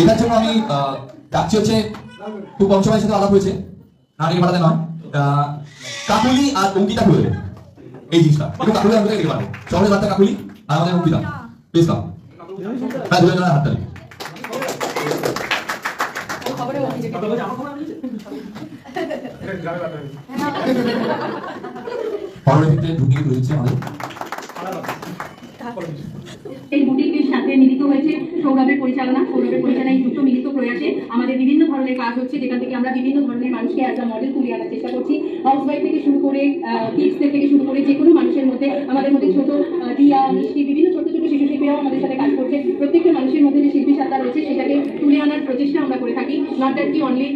এটার জন্য আমি ডাকছি হচ্ছে খুব কম সময়ের সাথে আলাপ হয়েছে, নাটকের পাঠাতে নয়, কাকুলি আর অঙ্কিতা খুলে দেবে এই জিনিসটা। একটু কাকুলি আমাদের দেখতে পারবে, শহরের বার্তা কাকুলি আর আমাদের অঙ্কিতা, প্লিজ কাম। হ্যাঁ, দুজনের হাততালি। এই বুটিকের সাথে মিলিত হয়েছে সৌরভের পরিচালনায় যুক্ত মিলিত প্রয়াসে আমাদের বিভিন্ন ধরনের কাজ হচ্ছে, যেখান থেকে আমরা বিভিন্ন ধরনের মানুষকে অ্যাজ আ মডেল তুলে আনার চেষ্টা করছি। হাউসওয়াইফ থেকে শুরু করে কিডসদের থেকে শুরু করে যে কোনো মানুষের মধ্যে আমাদের মধ্যে ছোট রিয়া, মিষ্টি, বিভিন্ন ছোট ছোট শিশু শিল্পীরাও আমাদের সাথে কাজ করছে। প্রত্যেকটা মানুষের মধ্যে যে শিল্পী সত্তা রয়েছে সেটাকে তুলে আনার প্রচেষ্টা আমরা করে থাকি। নট দ্যাট কি অনলি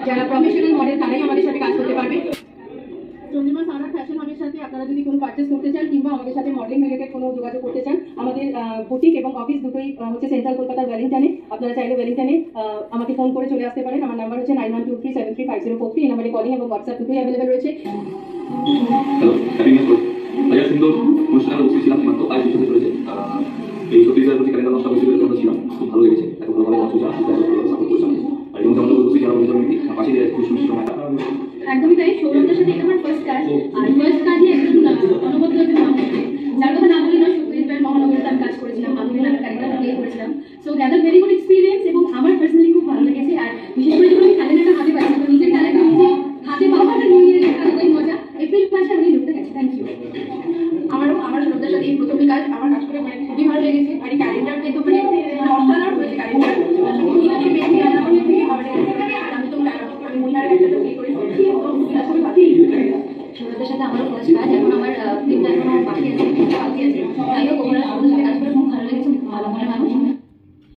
যারা প্রফেশনাল মডেল তারাই আমাদের সাথে কাজ করতে পারবে। চন্দ্রিমা সারা ফ্যাশন হাবের সাথে আপনারা যদি কোনো পারচেস করতে চান কিংবা আমাদের সাথে মডেলিং রিলেটেড কোনো যোগাযোগ করতে চান, আমাদের বুটিক এবং অফিস দুটোই হচ্ছে সেন্ট্রাল কলকাতার ওয়েলিংটনে। আপনারা চাইলে ওয়েলিংটনে আমাকে ফোন করে চলে আসতে পারেন। আমার নাম্বার হচ্ছে 9123733503। এই নাম্বারে কলিং এবং হোয়াটসঅ্যাপ দুটোই অ্যাভেলেবেল রয়েছে। সুন্দর অনুষ্ঠানের উপস্থিত ছিলাম মাত্র আজ বিষয় চলেছে এই 36,000 প্রতি ক্যালেন্ডার নষ্ট বিষয়ের জন্য ছিলাম, খুব ভালো লেগেছে। এত ভালো ভালো মানুষ সাপোর্ট করছিলাম আর এবং যেমন উপস্থিত যারা মনিটর মিটি পাশে একদমই তাই। সৌরভের সাথে এটা আমার ফার্স্ট কাজ, আর ফার্স্ট কাজই একজন অনবদ্য একজন মানুষ, যার কথা না বলি না, সত্যজিৎ রায়ের মহানগরীতে আমি কাজ করেছিলাম, মাধুরী নামের ক্যারেক্টারটা প্লে করেছিলাম। So that a very good experience.